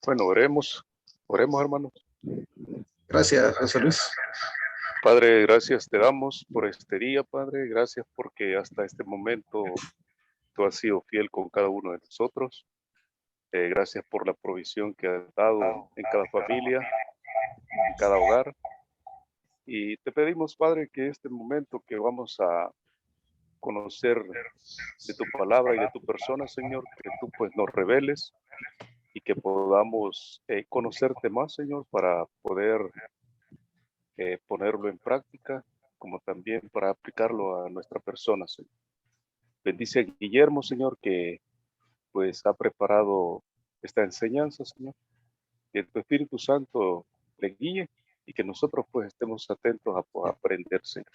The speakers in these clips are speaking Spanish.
Bueno, oremos, hermanos. Gracias, José Luis. Padre, gracias te damos por este día, Padre. Gracias porque hasta este momento tú has sido fiel con cada uno de nosotros. Gracias por la provisión que has dado en cada familia, en cada hogar. Y te pedimos, Padre, que este momento que vamos a conocer de tu palabra y de tu persona, Señor, que tú pues nos reveles y que podamos conocerte más, Señor, para poder ponerlo en práctica, como también para aplicarlo a nuestra persona, Señor. Bendice a Guillermo, Señor, que pues ha preparado esta enseñanza, Señor. Que tu Espíritu Santo le guíe y que nosotros pues estemos atentos a aprender, Señor.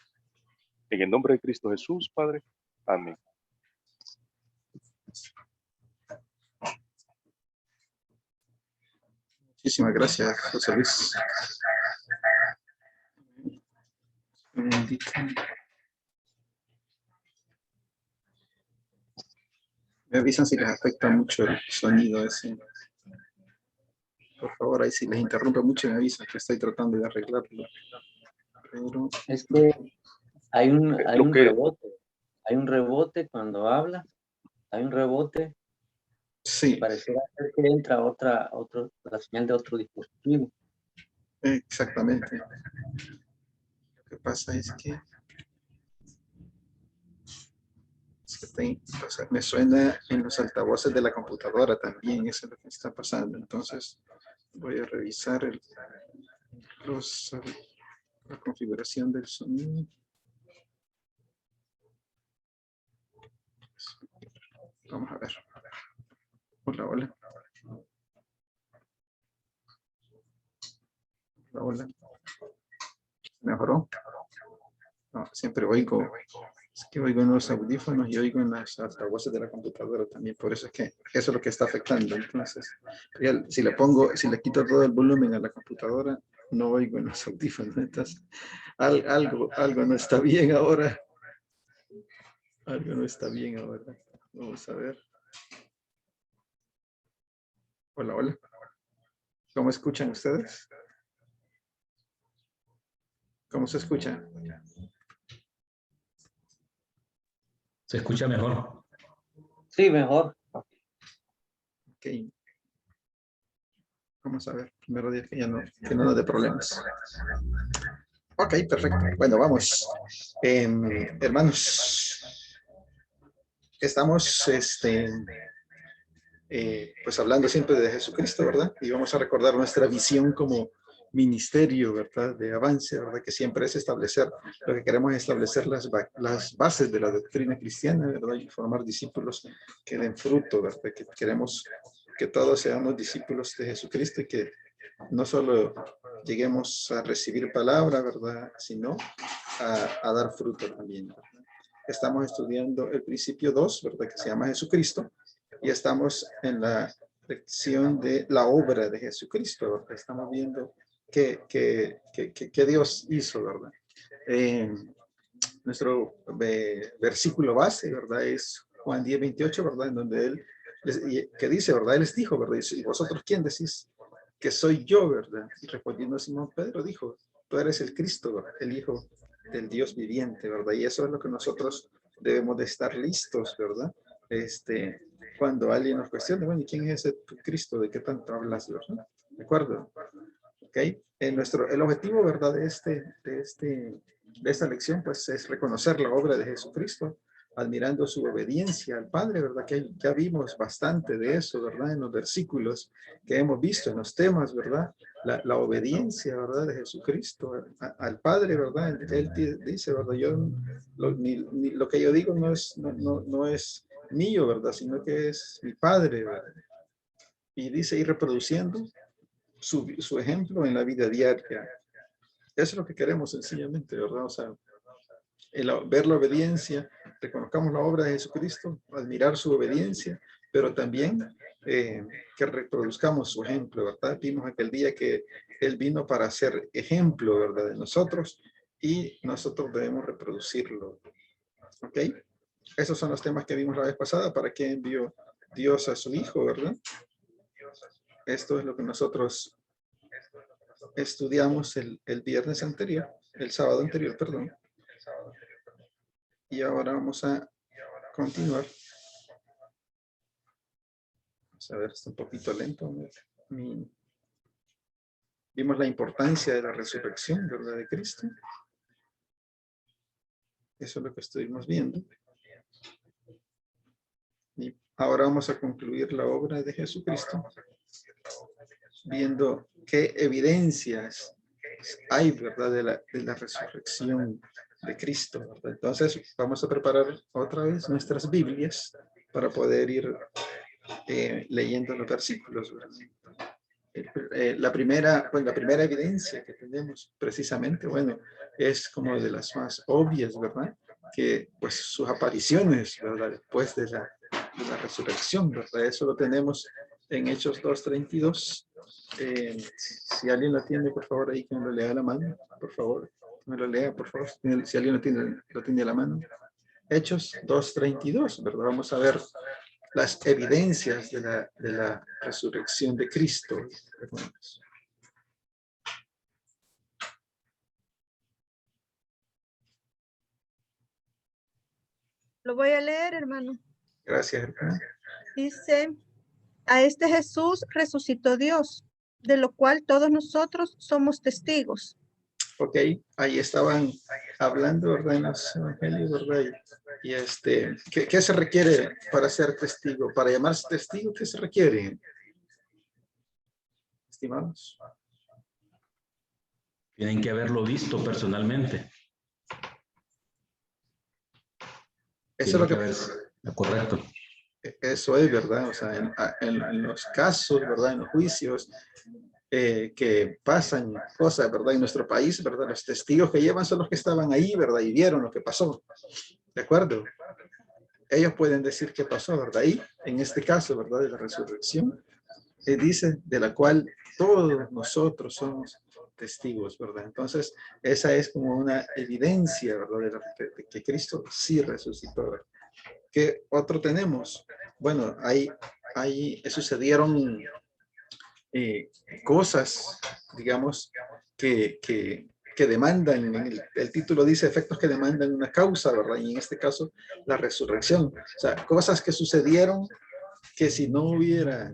En el nombre de Cristo Jesús, Padre. Amén. Muchísimas gracias, José Luis. Un momentito. Me avisan si les afecta mucho el sonido ese. Por favor, ahí si les interrumpe mucho me avisan que estoy tratando de arreglarlo. Pero... Es que hay un rebote. Hay un rebote cuando habla. Hay un rebote. Sí. Pareciera ser que entra la señal de otro dispositivo. Exactamente. Lo que pasa es que o sea, me suena en los altavoces de la computadora también, eso es lo que está pasando. Entonces voy a revisar la configuración del sonido. Vamos a ver. Hola, hola. Hola, hola. ¿Mejoró? No, siempre oigo. Es que oigo en los audífonos y oigo en las altavoces de la computadora también. Por eso es que eso es lo que está afectando. Entonces, si le quito todo el volumen a la computadora, no oigo en los audífonos. Entonces, algo no está bien ahora. Algo no está bien ahora. Vamos a ver. Hola, hola. ¿Cómo escuchan ustedes? ¿Cómo se escucha? Se escucha mejor. Sí, mejor. Ok. Vamos a ver. Primero día que no nos dé problemas. Ok, perfecto. Bueno, vamos. Hermanos, estamos pues hablando siempre de Jesucristo, ¿verdad? Y vamos a recordar nuestra visión como ministerio, ¿verdad? De avance, ¿verdad? Que siempre es establecer, lo que queremos es establecer las bases de la doctrina cristiana, ¿verdad? Y formar discípulos que den fruto, ¿verdad? Que queremos que todos seamos discípulos de Jesucristo y que no solo lleguemos a recibir palabra, ¿verdad? Sino a dar fruto también, ¿verdad? Estamos estudiando el principio 2, ¿verdad? Que se llama Jesucristo. Y estamos en la lección de la obra de Jesucristo, ¿verdad? Estamos viendo qué Dios hizo, ¿verdad? Nuestro versículo base, ¿verdad? Es Juan 10:28, ¿verdad? En donde él, que dice, ¿verdad? Él les dijo, ¿verdad? ¿Y vosotros quién decís que soy yo, ¿verdad? Y respondiendo a Simón Pedro dijo, tú eres el Cristo, ¿verdad? El Hijo del Dios viviente, ¿verdad? Y eso es lo que nosotros debemos de estar listos, ¿verdad? Cuando alguien nos cuestiona, bueno, ¿y quién es ese Cristo? ¿De qué tanto hablas, verdad? ¿De acuerdo? ¿Ok? El objetivo, ¿verdad? De esta lección, pues, es reconocer la obra de Jesucristo, admirando su obediencia al Padre, ¿verdad? Que ya vimos bastante de eso, ¿verdad? En los versículos que hemos visto, en los temas, ¿verdad? La obediencia, ¿verdad? De Jesucristo al Padre, ¿verdad? Él dice, ¿verdad? Lo que yo digo no es mío, ¿verdad? Sino que es mi Padre, ¿verdad? Y dice, ir reproduciendo su ejemplo en la vida diaria. Eso es lo que queremos sencillamente, ¿verdad? O sea, ver la obediencia, reconozcamos la obra de Jesucristo, admirar su obediencia, pero también que reproduzcamos su ejemplo, ¿verdad? Vimos aquel día que Él vino para ser ejemplo, ¿verdad? De nosotros, y nosotros debemos reproducirlo, ¿ok? Esos son los temas que vimos la vez pasada. ¿Para qué envió Dios a su Hijo, verdad? Esto es lo que nosotros estudiamos el viernes anterior, el sábado anterior, perdón. Y ahora vamos a continuar. Vamos a ver, está un poquito lento. Vimos la importancia de la resurrección, ¿verdad? De Cristo. Eso es lo que estuvimos viendo. Y ahora vamos a concluir la obra de Jesucristo, viendo qué evidencias hay, ¿verdad? De la resurrección de Cristo, ¿verdad? Entonces, vamos a preparar otra vez nuestras Biblias para poder ir leyendo los versículos, ¿verdad? La primera evidencia que tenemos precisamente, bueno, es como de las más obvias, ¿verdad? Que pues sus apariciones, ¿verdad? Después de la resurrección, ¿verdad? Eso lo tenemos en Hechos 2:32. Si alguien lo tiene, por favor, ahí que me lo lea a la mano, por favor. Me lo lea, por favor. Si alguien lo tiene a la mano. Hechos 2:32, ¿verdad? Vamos a ver las evidencias de la resurrección de Cristo, hermanos. Lo voy a leer, hermano. Gracias, hermano. Dice, a este Jesús resucitó Dios, de lo cual todos nosotros somos testigos. Ok, ahí estaban hablando, ¿verdad? En los evangelios, ¿verdad? Y ¿qué se requiere para ser testigo? Para llamarse testigo, ¿qué se requiere? Estimados. Tienen que haberlo visto personalmente. Eso es lo que correcto. Eso es, ¿verdad? O sea, en los casos, ¿verdad? En los juicios que pasan cosas, ¿verdad? En nuestro país, ¿verdad? Los testigos que llevan son los que estaban ahí, ¿verdad? Y vieron lo que pasó. ¿De acuerdo? Ellos pueden decir qué pasó, ¿verdad? Y en este caso, ¿verdad? De la resurrección, dice de la cual todos nosotros somos testigos, ¿verdad? Entonces, esa es como una evidencia, ¿verdad? De que Cristo sí resucitó, ¿verdad? ¿Qué otro tenemos? Bueno, ahí sucedieron cosas, digamos, que demandan, el título dice efectos que demandan una causa, ¿verdad? Y en este caso, la resurrección. O sea, cosas que sucedieron que si no hubiera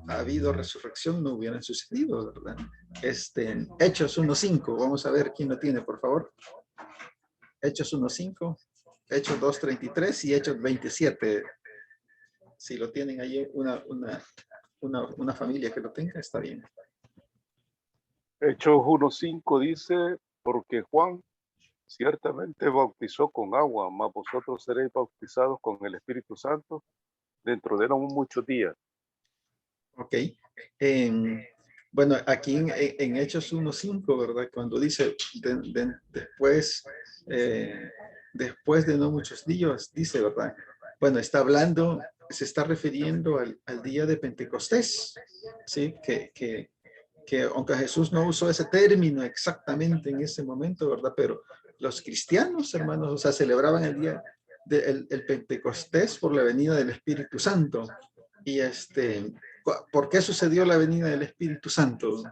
habido resurrección no hubieran sucedido, ¿verdad? Hechos 1:5, vamos a ver quién lo tiene, por favor. Hechos 1:5, Hechos 2:33 y Hechos 27. Si lo tienen ahí una familia que lo tenga, está bien. Hechos 1:5 dice, porque Juan ciertamente bautizó con agua, mas vosotros seréis bautizados con el Espíritu Santo dentro de aún muchos días. Ok. Bueno, aquí en Hechos 1:5, ¿verdad? Cuando dice después de no muchos días, dice, ¿verdad? Bueno, está hablando, se está refiriendo al día de Pentecostés, ¿sí? Que aunque Jesús no usó ese término exactamente en ese momento, ¿verdad? Pero los cristianos, hermanos, o sea, celebraban el día del Pentecostés por la venida del Espíritu Santo. Y ¿por qué sucedió la venida del Espíritu Santo?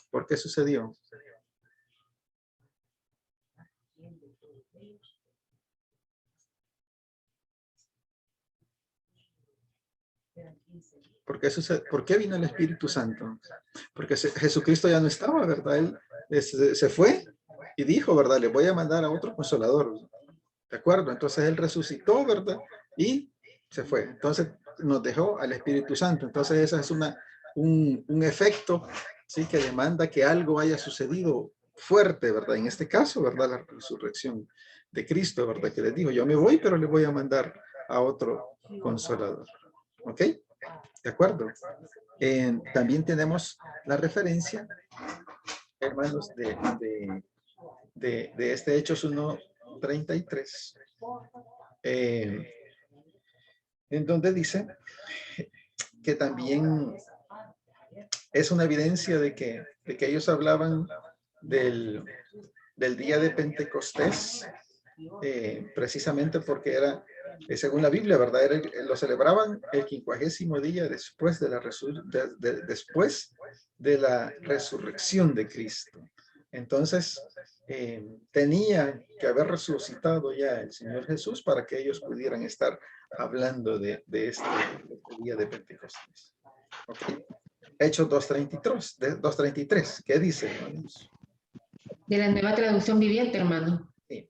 ¿Por qué sucedió? ¿Por qué vino el Espíritu Santo? Porque Jesucristo ya no estaba, ¿verdad? Él se fue y dijo, ¿verdad? Le voy a mandar a otro consolador. ¿De acuerdo? Entonces Él resucitó, ¿verdad? Y se fue. Entonces nos dejó al Espíritu Santo. Entonces ese es un efecto, ¿sí? Que demanda que algo haya sucedido fuerte, ¿verdad? En este caso, ¿verdad? La resurrección de Cristo, ¿verdad? Que les dijo, yo me voy, pero le voy a mandar a otro consolador. ¿Ok? ¿De acuerdo? También tenemos la referencia hermanos, de este Hechos 1:33, en donde dice que también es una evidencia de que ellos hablaban del día de Pentecostés, precisamente porque era, según la Biblia, ¿verdad? Lo celebraban el 50º día después de después de la resurrección de Cristo. Entonces, tenía que haber resucitado ya el Señor Jesús para que ellos pudieran estar hablando de este día de Pentecostés. Okay. Hechos 2:33. ¿Qué dice, hermanos? De la Nueva Traducción Viviente, hermano. Sí.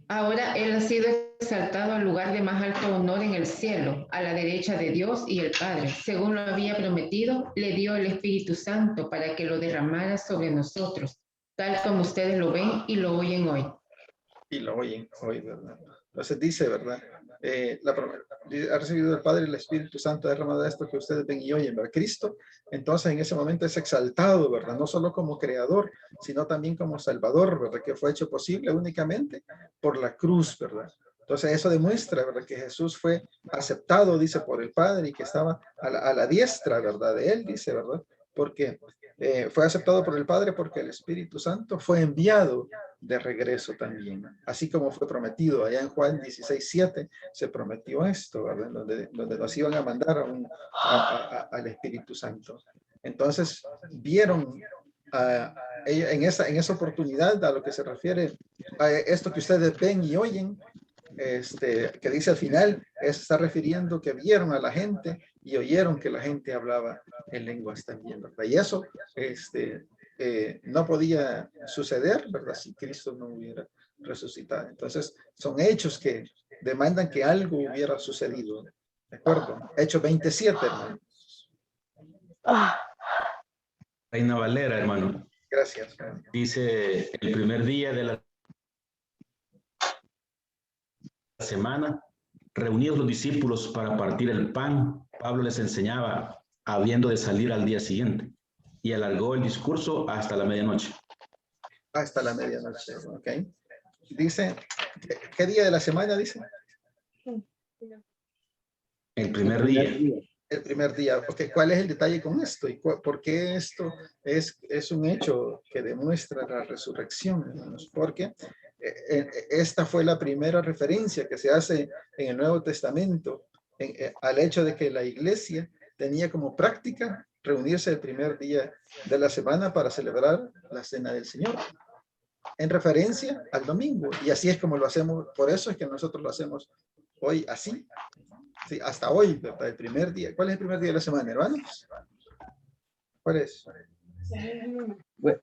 Ahora él ha sido exaltado al lugar de más alto honor en el cielo, a la derecha de Dios y el Padre. Según lo había prometido, le dio el Espíritu Santo para que lo derramara sobre nosotros, tal como ustedes lo ven y lo oyen hoy. Y lo oyen hoy, ¿verdad? Entonces dice, ¿verdad? Ha recibido el Padre y el Espíritu Santo derramado esto que ustedes ven y oyen, ¿verdad? Cristo, entonces en ese momento es exaltado, ¿verdad? No solo como creador, sino también como salvador, ¿verdad? Que fue hecho posible únicamente por la cruz, ¿verdad? Entonces eso demuestra, ¿verdad? Que Jesús fue aceptado, dice, por el Padre y que estaba a la diestra, ¿verdad? De él, dice, ¿verdad? Porque fue aceptado por el Padre porque el Espíritu Santo fue enviado de regreso también, así como fue prometido allá en Juan 16:7, se prometió esto, ¿verdad? Donde nos iban a mandar al Espíritu Santo. Entonces vieron en esa oportunidad, a lo que se refiere a esto que ustedes ven y oyen, que dice al final, está refiriendo que vieron a la gente y oyeron que la gente hablaba en lenguas también, ¿verdad? Y eso no podía suceder, ¿verdad? Si Cristo no hubiera resucitado. Entonces, son hechos que demandan que algo hubiera sucedido. ¿De acuerdo? Hechos 27, hermano. Reina Valera, hermano. Gracias, hermano. Dice, el primer día de la semana, reunidos los discípulos para partir el pan, Pablo les enseñaba, habiendo de salir al día siguiente, y alargó el discurso hasta la medianoche. Hasta la medianoche, ¿ok? Dice, ¿qué día de la semana dice? El primer día. El primer día. Okay, ¿cuál es el detalle con esto? ¿Y por qué esto es un hecho que demuestra la resurrección, hermanos? Porque esta fue la primera referencia que se hace en el Nuevo Testamento al hecho de que la iglesia tenía como práctica reunirse el primer día de la semana para celebrar la Cena del Señor, en referencia al domingo. Y así es como lo hacemos, por eso es que nosotros lo hacemos hoy así. Sí, hasta hoy, ¿verdad? El primer día. ¿Cuál es el primer día de la semana, hermanos? ¿Cuál es?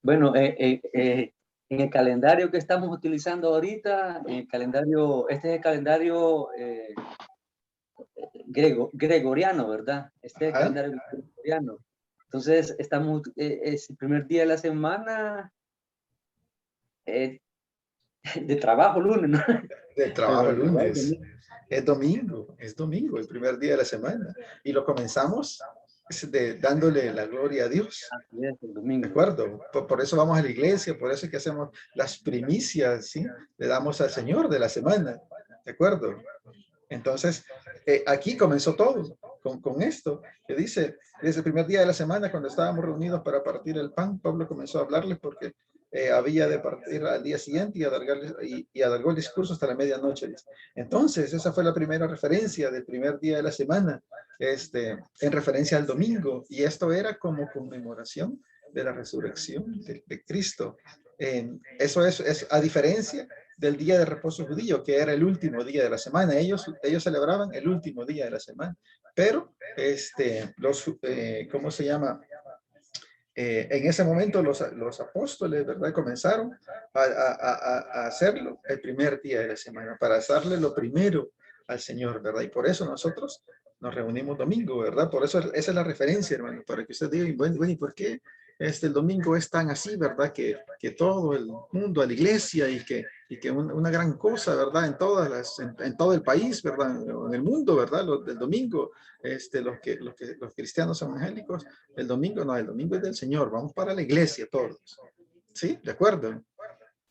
Bueno, en el calendario que estamos utilizando ahorita, el calendario, este es el calendario gregoriano, ¿verdad? Este es el calendario gregoriano. Entonces, estamos, es el primer día de la semana de trabajo, lunes, ¿no? De trabajo, lunes. Es domingo, el primer día de la semana. Y lo comenzamos dándole la gloria a Dios. Así es, el domingo. ¿De acuerdo? Por eso vamos a la iglesia, por eso es que hacemos las primicias, ¿sí? Le damos al Señor de la semana. ¿De acuerdo? Entonces, aquí comenzó todo con esto, que dice, desde el primer día de la semana, cuando estábamos reunidos para partir el pan, Pablo comenzó a hablarles porque había de partir al día siguiente y alargó el discurso hasta la medianoche. Entonces, esa fue la primera referencia del primer día de la semana, en referencia al domingo, y esto era como conmemoración de la resurrección de Cristo. Eso es a diferencia del día de reposo judío, que era el último día de la semana. Ellos celebraban el último día de la semana, pero ¿cómo se llama? En ese momento los apóstoles, ¿verdad? Comenzaron a hacerlo el primer día de la semana, para darle lo primero al Señor, ¿verdad? Y por eso nosotros nos reunimos domingo, ¿verdad? Por eso esa es la referencia, hermano, para que usted diga, bueno, ¿y por qué el domingo es tan así, ¿verdad? Que todo el mundo a la iglesia y que una gran cosa, ¿verdad? En todo el país, ¿verdad? En el mundo, ¿verdad? Del domingo, los cristianos evangélicos, el domingo no, el domingo es del Señor, vamos para la iglesia todos. Sí, de acuerdo.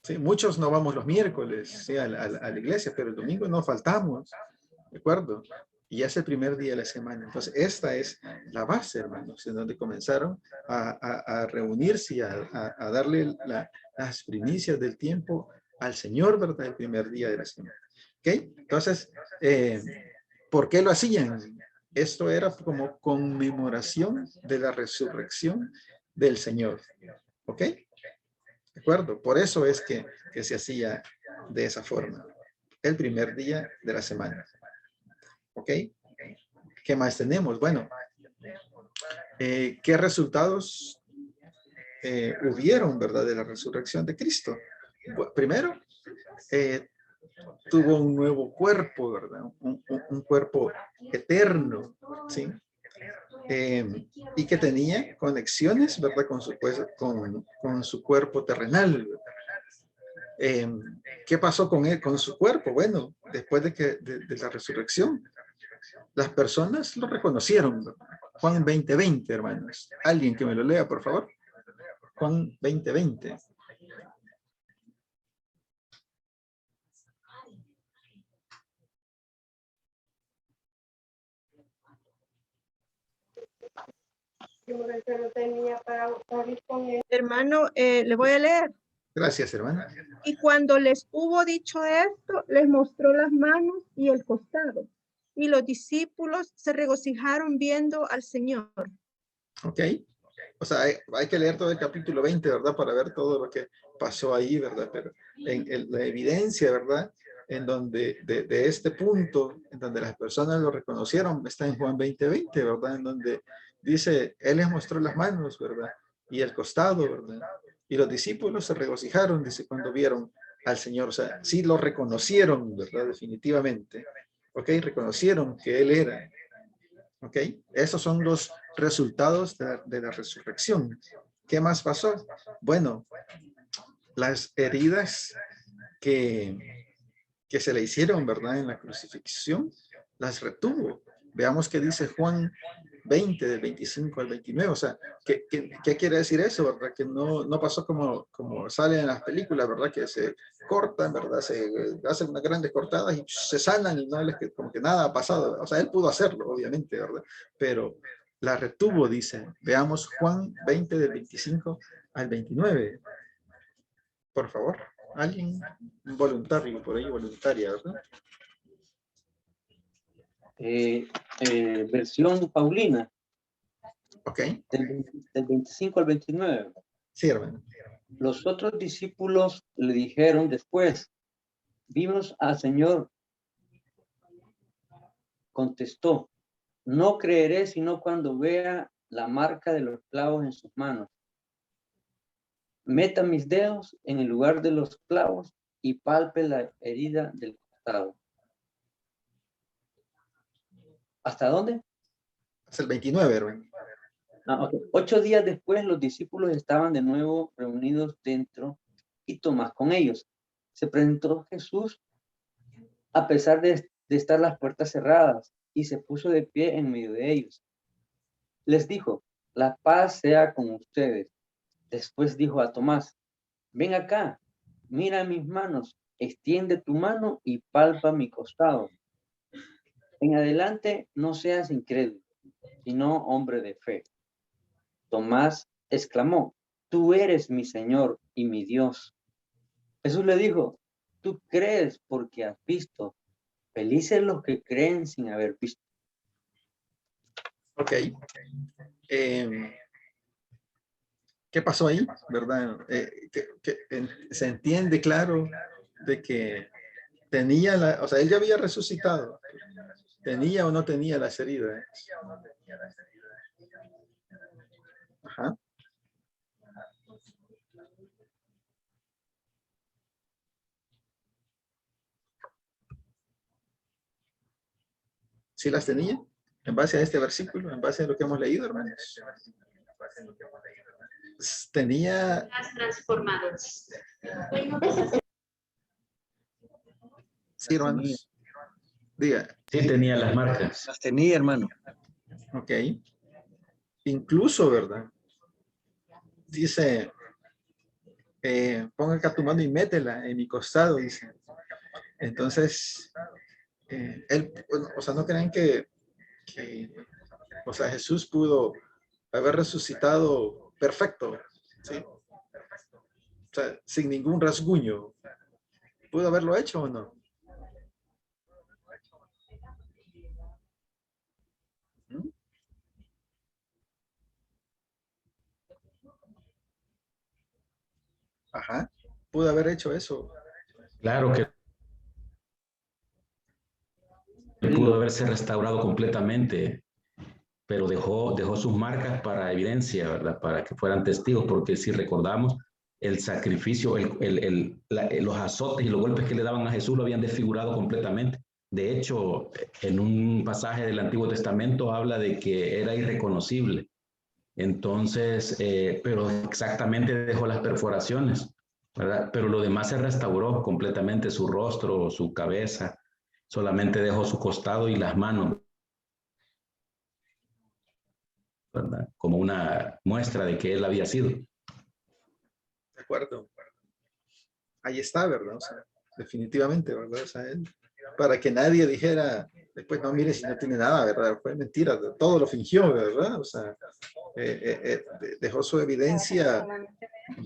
Sí, muchos no vamos los miércoles, sí, a la iglesia, pero el domingo no faltamos. ¿De acuerdo? Y ya es el primer día de la semana. Entonces, esta es la base, hermanos, en donde comenzaron a reunirse y a darle las primicias del tiempo al Señor, ¿verdad? El primer día de la semana. ¿Ok? Entonces, ¿por qué lo hacían? Esto era como conmemoración de la resurrección del Señor. ¿Ok? ¿De acuerdo? Por eso es que se hacía de esa forma. El primer día de la semana. ¿Ok? ¿Qué más tenemos? Bueno, ¿qué resultados hubieron, verdad, de la resurrección de Cristo? Bueno, primero, tuvo un nuevo cuerpo, ¿verdad? Un cuerpo eterno, ¿sí? Y que tenía conexiones, ¿verdad? Con su cuerpo terrenal. ¿Qué pasó con él, con su cuerpo? Bueno, después de la resurrección, las personas lo reconocieron. Juan 20:20, hermanos. Alguien que me lo lea, por favor. Juan 20:20. Hermano, le voy a leer. Gracias, hermana. Y cuando les hubo dicho esto, les mostró las manos y el costado. Y los discípulos se regocijaron viendo al Señor. Ok. O sea, hay que leer todo el capítulo 20, ¿verdad? Para ver todo lo que pasó ahí, ¿verdad? Pero la evidencia, ¿verdad? En donde, de este punto, en donde las personas lo reconocieron, está en Juan 20:20, ¿verdad? En donde dice, Él les mostró las manos, ¿verdad? Y el costado, ¿verdad? Y los discípulos se regocijaron, dice, cuando vieron al Señor. O sea, sí lo reconocieron, ¿verdad? Definitivamente. ¿Ok? Reconocieron que Él era. ¿Ok? Esos son los resultados de la resurrección. ¿Qué más pasó? Bueno, las heridas que se le hicieron, ¿verdad? En la crucifixión, las retuvo. Veamos qué dice Juan 20, del 25 al 29. O sea, ¿qué quiere decir eso, verdad? Que no pasó como sale en las películas, ¿verdad? Que se cortan, ¿verdad? Se hacen unas grandes cortadas y se sanan y no les, como que nada ha pasado. O sea, él pudo hacerlo, obviamente, ¿verdad? Pero la retuvo, dice. Veamos Juan 20, del 25 al 29. Por favor, alguien voluntario por ahí, voluntaria, ¿verdad? Versión Paulina. Ok. Del 25 al 29. Sí, hermano. Los otros discípulos le dijeron después, vimos al Señor. Contestó, no creeré sino cuando vea la marca de los clavos en sus manos. Meta mis dedos en el lugar de los clavos y palpe la herida del costado. ¿Hasta dónde? Hasta el 29, hermano. Okay. 8 días después, los discípulos estaban de nuevo reunidos dentro y Tomás con ellos. Se presentó Jesús a pesar de estar las puertas cerradas y se puso de pie en medio de ellos. Les dijo, la paz sea con ustedes. Después dijo a Tomás, ven acá, mira mis manos, extiende tu mano y palpa mi costado. En adelante no seas incrédulo, sino hombre de fe. Tomás exclamó, tú eres mi Señor y mi Dios. Jesús le dijo, tú crees porque has visto. Felices los que creen sin haber visto. Ok. ¿Qué pasó ahí? ¿Verdad? Se entiende claro de que tenía o sea, él ya había resucitado. ¿Tenía o no tenía las heridas? Ajá. ¿Sí las tenía? En base a este versículo, en base a lo que hemos leído, hermanos. Tenía... Las transformadas. Sí, hermanos. Diga. Sí, tenía las marcas. Las tenía, hermano. Ok. Incluso, ¿verdad? Dice Ponga acá tu mano y métela en mi costado, dice. Entonces, él, o sea, no crean que, o sea, Jesús pudo haber resucitado perfecto, ¿sí? O sea, sin ningún rasguño. ¿Pudo haberlo hecho o no? ¿Mm? Ajá. Pudo haber hecho eso. Claro que pudo haberse restaurado completamente, pero dejó sus marcas para evidencia, ¿verdad? Para que fueran testigos, porque si recordamos, el sacrificio, los azotes y los golpes que le daban a Jesús lo habían desfigurado completamente. De hecho, en un pasaje del Antiguo Testamento habla de que era irreconocible. Entonces, pero exactamente dejó las perforaciones, ¿verdad? Pero lo demás se restauró completamente, su rostro, su cabeza, solamente dejó su costado y las manos, ¿verdad? Como una muestra de que él había sido. De acuerdo. Ahí está, ¿verdad? O sea, definitivamente, ¿verdad? O sea, él, para que nadie dijera, después, no, mire, si no tiene nada, ¿verdad? Fue mentira, todo lo fingió, ¿verdad? O sea, dejó su evidencia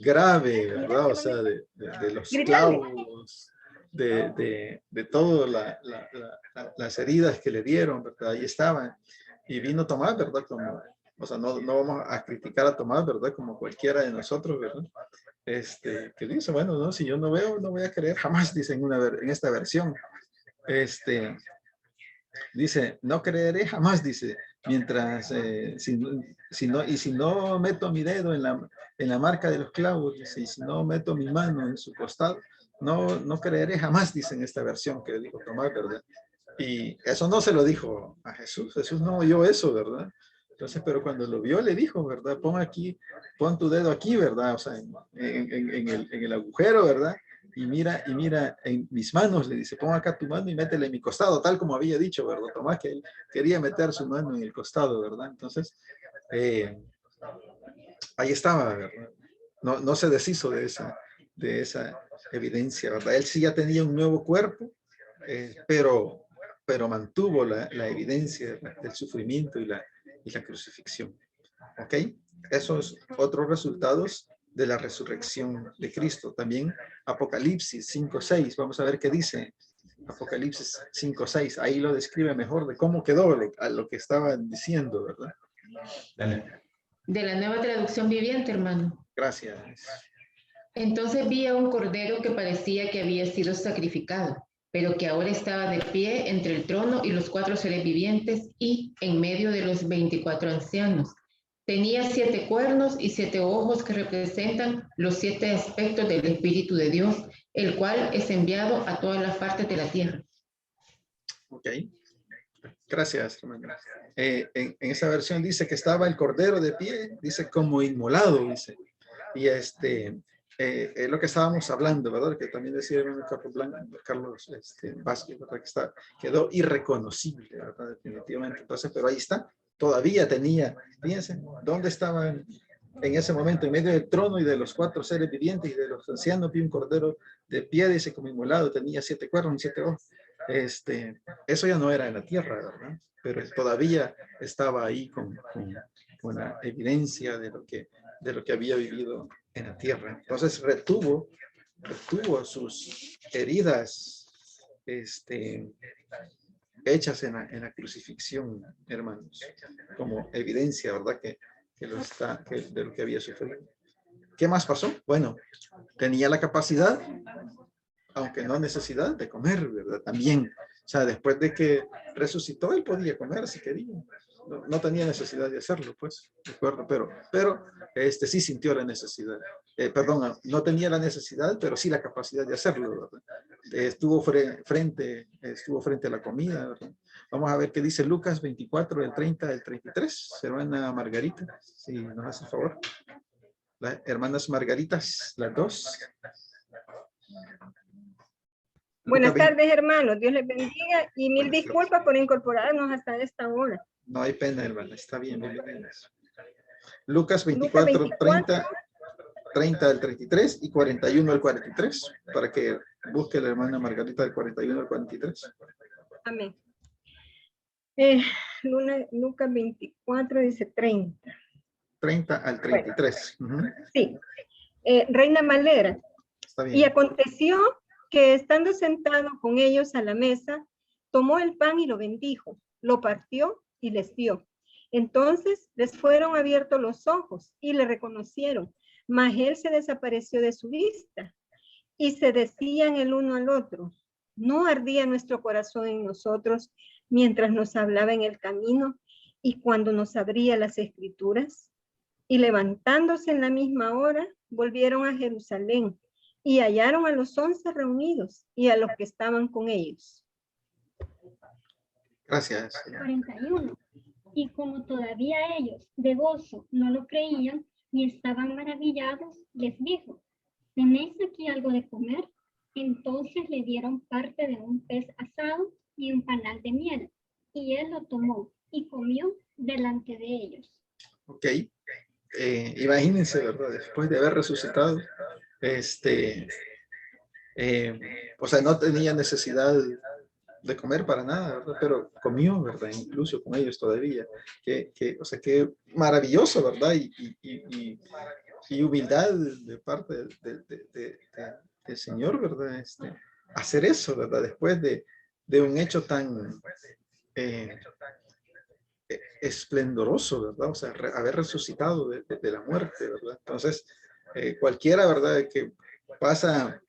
grave, ¿verdad? O sea, de los clavos, de todas las heridas que le dieron, ¿verdad? Ahí estaban. Y vino Tomás, ¿verdad? Como, o sea, no vamos a criticar a Tomás, ¿verdad? Como cualquiera de nosotros, ¿verdad? Que dice, bueno, no, si yo no veo, no voy a creer jamás, dice en esta versión. Dice, no creeré jamás, dice, mientras, si no meto mi dedo en la marca de los clavos, dice, y si no meto mi mano en su costado, no creeré jamás, dice en esta versión que dijo Tomás, ¿verdad? Y eso no se lo dijo a Jesús, Jesús no oyó eso, ¿verdad? Entonces, pero cuando lo vio, le dijo, ¿verdad? Pon tu dedo aquí, ¿verdad? O sea, en el agujero, ¿verdad? Y mira en mis manos, le dice, pon acá tu mano y métela en mi costado, tal como había dicho, ¿verdad? Tomás, que él quería meter su mano en el costado, ¿verdad? Entonces, ahí estaba, ¿verdad? No se deshizo de esa evidencia, ¿verdad? Él sí ya tenía un nuevo cuerpo, pero mantuvo la evidencia del sufrimiento y la crucifixión. ¿Ok? Esos otros resultados de la resurrección de Cristo. También Apocalipsis 5:6. Vamos a ver qué dice Apocalipsis 5:6. Ahí lo describe mejor de cómo quedó a lo que estaban diciendo, ¿verdad? Dale. De la Nueva Traducción Viviente, hermano. Gracias. Entonces vi a un cordero que parecía que había sido sacrificado, pero que ahora estaba de pie entre el trono y los 4 seres vivientes y en medio de los 24 ancianos. Tenía 7 cuernos y 7 ojos que representan los 7 aspectos del Espíritu de Dios, el cual es enviado a todas las partes de la tierra. Ok. Gracias, hermano. En esa versión dice que estaba el cordero de pie, dice como inmolado, dice. Y es lo que estábamos hablando, ¿verdad? Que también decía el Carlos Vázquez, ¿verdad? Que quedó irreconocible, ¿verdad? Definitivamente. Entonces, pero ahí está. Todavía tenía, fíjense, ¿dónde estaban en ese momento? En medio del trono y de los 4 seres vivientes y de los ancianos, vi un cordero de pie, dice, como inmolado, tenía 7 cuernos y 7 ojos. Eso ya no era en la tierra, ¿verdad? Pero todavía estaba ahí con la evidencia de lo que había vivido en la tierra. Entonces retuvo sus heridas hechas en la crucifixión, hermanos, como evidencia, ¿verdad? Que de lo que había sufrido. ¿Qué más pasó? Bueno, tenía la capacidad, aunque no necesidad, de comer, ¿verdad? También, o sea, después de que resucitó, él podía comer si quería. No tenía necesidad de hacerlo, pues, ¿de acuerdo? Pero sí sintió la necesidad. Perdón, no tenía la necesidad, pero sí la capacidad de hacerlo, ¿verdad? Estuvo frente a la comida, ¿verdad? Vamos a ver qué dice Lucas 24, del 30 al 33. Hermana Margarita, si nos hace el favor. Las hermanas Margaritas, las dos. Buenas tardes, hermanos. Dios les bendiga y mil disculpas por incorporarnos hasta esta hora. No hay pena, hermana. Está bien, bienvenidas. Lucas 24, 30 al 33 y 41 al 43, para que busque la hermana Margarita del 41 al 43. Amén. Lucas 24 dice 30. 30 al 33. Bueno, sí. Reina Valera. Está bien. Y aconteció que estando sentado con ellos a la mesa, tomó el pan y lo bendijo, lo partió y les dio. Entonces les fueron abiertos los ojos y le reconocieron, mas él se desapareció de su vista. Y se decían el uno al otro, ¿no ardía nuestro corazón en nosotros mientras nos hablaba en el camino y cuando nos abría las escrituras? Y levantándose en la misma hora, volvieron a Jerusalén y hallaron a los 11 reunidos y a los que estaban con ellos. Gracias. 41. Y como todavía ellos de gozo no lo creían y estaban maravillados, les dijo, ¿tenéis aquí algo de comer? Entonces le dieron parte de un pez asado y un panal de miel, y él lo tomó y comió delante de ellos. Ok. Imagínense, ¿verdad? Después de haber resucitado, o sea, no tenía necesidad de comer para nada, ¿verdad? Pero comió, ¿verdad? Incluso con ellos todavía. O sea, que maravilloso, ¿verdad? Y humildad de parte del Señor, ¿verdad? Hacer eso, ¿verdad? Después de un hecho tan esplendoroso, ¿verdad? O sea, haber resucitado de la muerte, ¿verdad? Entonces, cualquiera, ¿verdad? Que pasa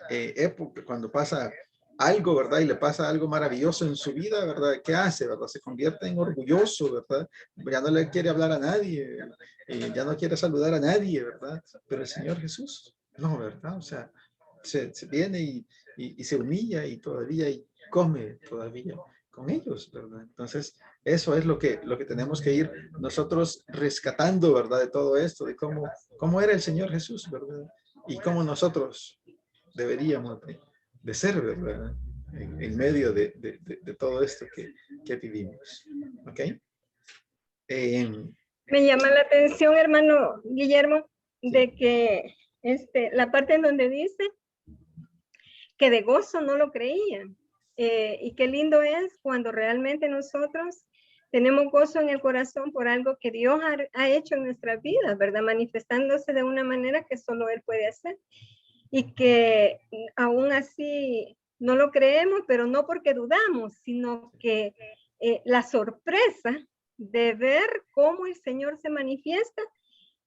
época, cuando pasa algo, ¿verdad? Y le pasa algo maravilloso en su vida, ¿verdad? ¿Qué hace, verdad? Se convierte en orgulloso, ¿verdad? Ya no le quiere hablar a nadie, ya no quiere saludar a nadie, ¿verdad? Pero el Señor Jesús, no, ¿verdad? O sea, se viene y se humilla y todavía y come todavía con ellos, ¿verdad? Entonces, eso es lo que tenemos que ir nosotros rescatando, ¿verdad? De todo esto, de cómo era el Señor Jesús, ¿verdad? Y cómo nosotros deberíamos de ser, ¿verdad? En medio de todo esto que vivimos. ¿Ok? Me llama la atención, hermano Guillermo, Sí. de que la parte en donde dice que de gozo no lo creían. Y qué lindo es cuando realmente nosotros tenemos gozo en el corazón por algo que Dios ha hecho en nuestras vidas, ¿verdad? Manifestándose de una manera que solo Él puede hacer. Y que aún así no lo creemos, pero no porque dudamos, sino que la sorpresa de ver cómo el Señor se manifiesta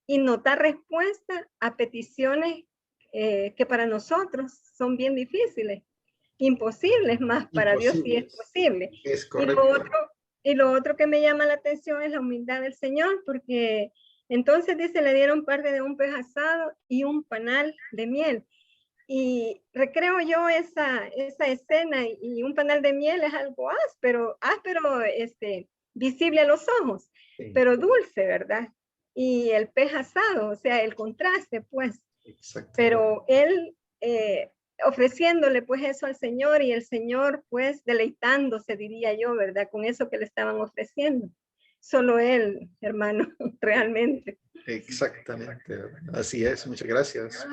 y notar respuesta a peticiones que para nosotros son bien difíciles, imposibles, más para Dios sí es posible. Es correcto. Y lo otro que me llama la atención es la humildad del Señor, porque entonces dice, le dieron parte de un pez asado y un panal de miel. Y recreo yo esa escena, y un panal de miel es algo áspero, visible a los ojos, sí, pero dulce, ¿verdad? Y el pez asado, o sea, el contraste, pues. Pero él ofreciéndole pues eso al Señor, y el Señor pues deleitándose, diría yo, ¿verdad? Con eso que le estaban ofreciendo. Solo él, hermano, realmente. Exactamente, así es. Muchas gracias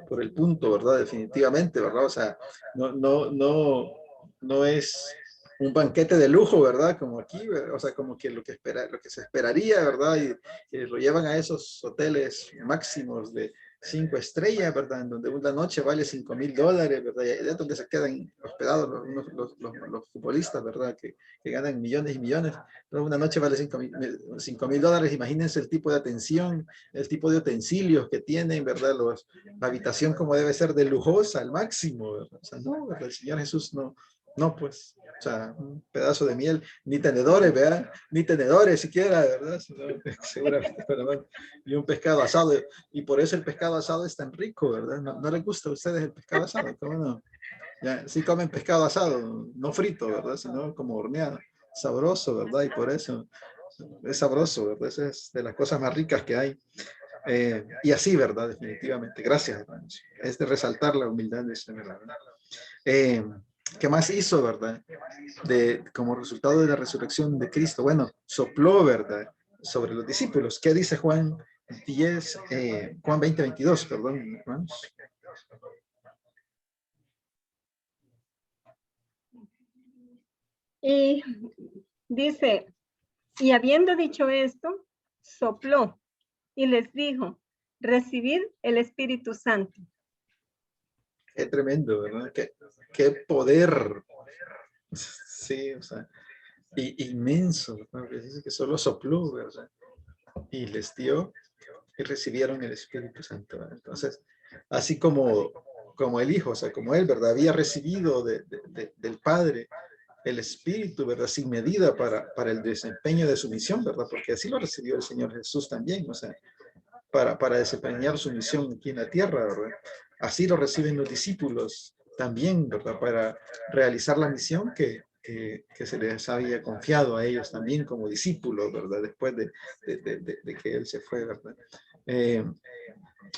por el punto, ¿verdad? Definitivamente, ¿verdad? O sea, no es un banquete de lujo, ¿verdad? Como aquí, ¿verdad? O sea, como que lo que se esperaría, ¿verdad? Y que lo llevan a esos hoteles máximos de 5 estrellas, ¿verdad? En donde una noche vale $5,000, ¿verdad? Y es donde se quedan hospedados los futbolistas, ¿verdad? Que ganan millones y millones. Pero una noche vale $5,000. Imagínense el tipo de atención, el tipo de utensilios que tienen, ¿verdad? La habitación como debe ser de lujosa al máximo, ¿verdad? O sea, no, ¿verdad? El Señor Jesús no, pues, o sea, un pedazo de miel, ni tenedores, ¿verdad? Ni tenedores siquiera, ¿verdad? Seguramente, pero, y un pescado asado, y por eso el pescado asado es tan rico, ¿verdad? ¿No les gusta a ustedes el pescado asado? ¿Cómo no? Ya, sí comen pescado asado, no frito, ¿verdad? Sino como horneado, sabroso, ¿verdad? Y por eso es sabroso, ¿verdad? Esa es de las cosas más ricas que hay. Y así, ¿verdad? Definitivamente. Gracias, hermanos. Es de resaltar la humildad de ese, ¿verdad? ¿Qué más hizo, verdad? Como resultado de la resurrección de Cristo. Bueno, sopló, ¿verdad? Sobre los discípulos. ¿Qué dice Juan Juan 20, 22, perdón, hermanos. Y dice, y habiendo dicho esto, sopló y les dijo, recibid el Espíritu Santo. Qué tremendo, ¿verdad? Qué poder. Sí, o sea, inmenso, ¿no? Dice que solo sopló, ¿verdad? Y les dio y recibieron el Espíritu Santo, ¿verdad? Entonces, así como el Hijo, o sea, como él, ¿verdad? Había recibido del Padre el Espíritu, ¿verdad? Sin medida para el desempeño de su misión, ¿verdad? Porque así lo recibió el Señor Jesús también, o sea, para desempeñar su misión aquí en la tierra, ¿verdad? Así lo reciben los discípulos también, ¿verdad? Para realizar la misión que se les había confiado a ellos también como discípulos, ¿verdad? Después de que Él se fue, ¿verdad?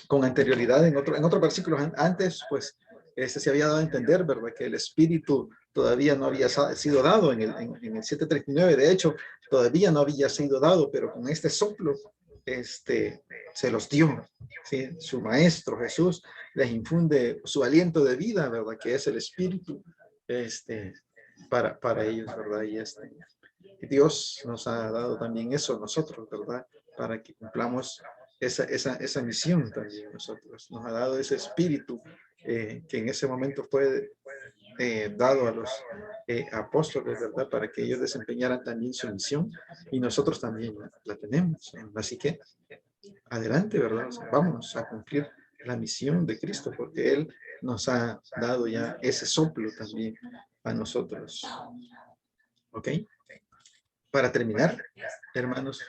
Con anterioridad, en otros versículos antes, pues, se había dado a entender, ¿verdad? Que el Espíritu todavía no había sido dado en el 7:39, de hecho, todavía no había sido dado, pero con este soplo, se los dio, ¿sí? Su Maestro Jesús les infunde su aliento de vida, ¿verdad? Que es el Espíritu, para ellos, ¿verdad? Y Dios nos ha dado también eso a nosotros, ¿verdad? Para que cumplamos esa misión también nosotros. Nos ha dado ese espíritu que en ese momento fue dado a los apóstoles, ¿verdad? Para que ellos desempeñaran también su misión y nosotros también la tenemos. Así que adelante, ¿verdad? O sea, vamos a cumplir la misión de Cristo porque Él nos ha dado ya ese soplo también a nosotros. ¿Ok? Para terminar, hermanos,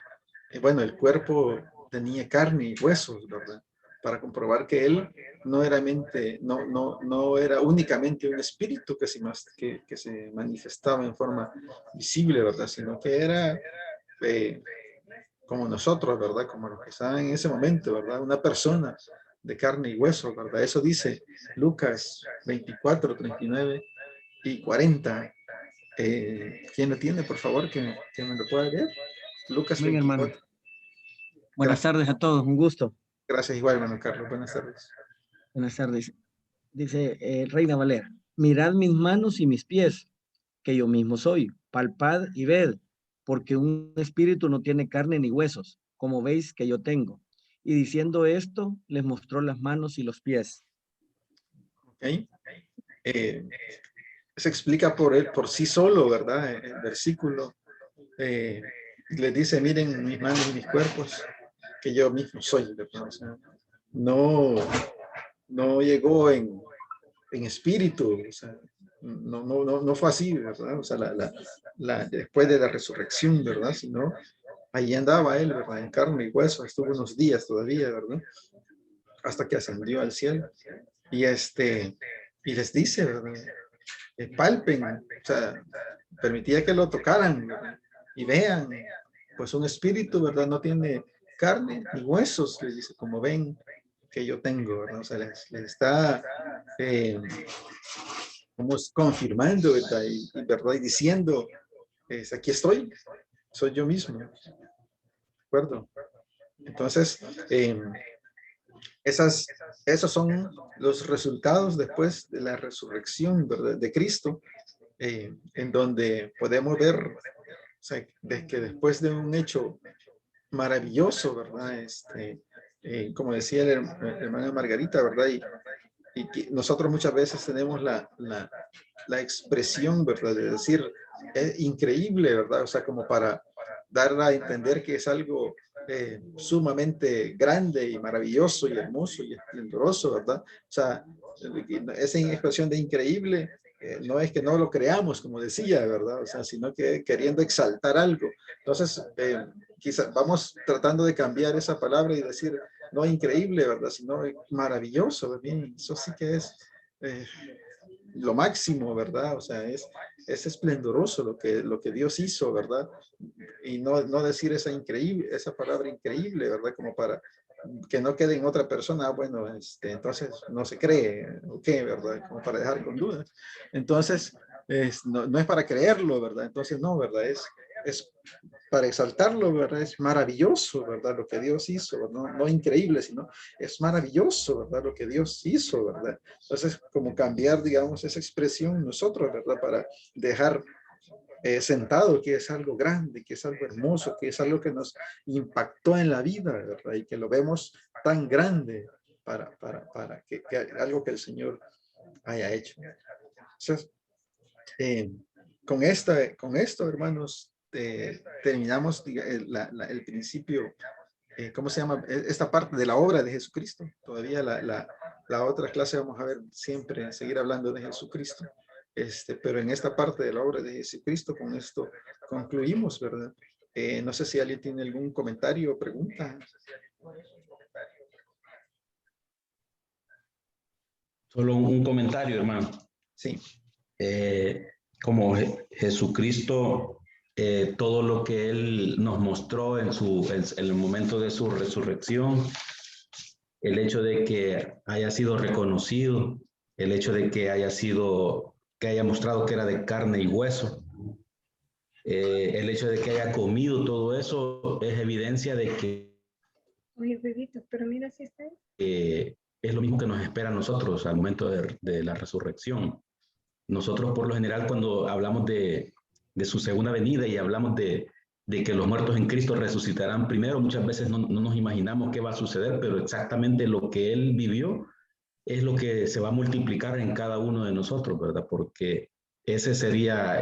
bueno, el cuerpo tenía carne y huesos, ¿verdad? Para comprobar que Él no era únicamente un espíritu que se manifestaba en forma visible, ¿verdad? Sino que era como nosotros, ¿verdad? Como los que estaban en ese momento, ¿verdad? Una persona de carne y hueso, ¿verdad? Eso dice Lucas 24, 39 y 40. ¿Quién lo tiene, por favor, que me lo pueda leer? Lucas Bien, 24. hermano. Buenas tardes a todos, un gusto. Gracias igual, hermano Carlos. Buenas tardes. Buenas tardes. Dice Reina Valera, mirad mis manos y mis pies, que yo mismo soy. Palpad y ved, porque un espíritu no tiene carne ni huesos, como veis que yo tengo. Y diciendo esto, les mostró las manos y los pies. Okay. Se explica por sí solo, ¿verdad? El versículo les dice, miren mis manos y mis cuerpos, que yo mismo soy, ¿verdad? O sea, no llegó en espíritu, o sea, no fue así, ¿verdad? O sea, después de la resurrección, ¿verdad? Sino ahí andaba él, ¿verdad? En carne y hueso, estuvo unos días todavía, ¿verdad? Hasta que ascendió al cielo. Y les dice, ¿verdad? Palpen, o sea, permitía que lo tocaran, ¿verdad? Y vean, pues un espíritu, ¿verdad? No tiene carne ni huesos, les dice, como ven que yo tengo, ¿verdad? O sea, les está como confirmando, ¿verdad? ¿verdad? Y diciendo, aquí estoy, soy yo mismo, ¿de acuerdo? Entonces, esos son los resultados después de la resurrección, ¿verdad? De Cristo, en donde podemos ver, o sea, que después de un hecho maravilloso, ¿verdad? Como decía la hermana Margarita, ¿verdad? Y que nosotros muchas veces tenemos la expresión, ¿verdad? De decir, es increíble, ¿verdad? O sea, como para dar a entender que es algo sumamente grande y maravilloso y hermoso y esplendoroso, ¿verdad? O sea, esa expresión de increíble no es que no lo creamos, como decía, ¿verdad? O sea, sino que queriendo exaltar algo. Entonces, quizás vamos tratando de cambiar esa palabra y decir, no increíble, ¿verdad? Sino maravilloso, bien, eso sí que es lo máximo, ¿verdad? O sea, es esplendoroso lo que Dios hizo, ¿verdad? Y no decir esa palabra increíble, ¿verdad? Como para que no quede en otra persona, bueno, entonces no se cree, ¿o qué, verdad? Como para dejar con dudas. Entonces, no es para creerlo, ¿verdad? Entonces, no, ¿verdad? Es para exaltarlo, ¿verdad? Es maravilloso, ¿verdad? Lo que Dios hizo, no increíble, sino es maravilloso, ¿verdad? Lo que Dios hizo, ¿verdad? Entonces, como cambiar, digamos, esa expresión nosotros, ¿verdad? Para dejar sentado que es algo grande, que es algo hermoso, que es algo que nos impactó en la vida, ¿verdad? Y que lo vemos tan grande para que algo que el Señor haya hecho. Entonces, con esto, hermanos, terminamos el principio, ¿cómo se llama? Esta parte de la obra de Jesucristo. Todavía la otra clase vamos a ver siempre, seguir hablando de Jesucristo. Pero en esta parte de la obra de Jesucristo, con esto concluimos, ¿verdad? No sé si alguien tiene algún comentario o pregunta. Solo un comentario, hermano. Sí. Como Jesucristo, todo lo que Él nos mostró en el momento de su resurrección, el hecho de que haya sido reconocido, el hecho de que haya mostrado que era de carne y hueso, el hecho de que haya comido todo eso es evidencia de que Oye, bebito, pero mira si está ahí. es lo mismo que nos espera a nosotros al momento de la resurrección. Nosotros por lo general cuando hablamos de su segunda venida y hablamos de que los muertos en Cristo resucitarán primero, muchas veces no nos imaginamos qué va a suceder, pero exactamente lo que Él vivió es lo que se va a multiplicar en cada uno de nosotros, ¿verdad? Porque ese sería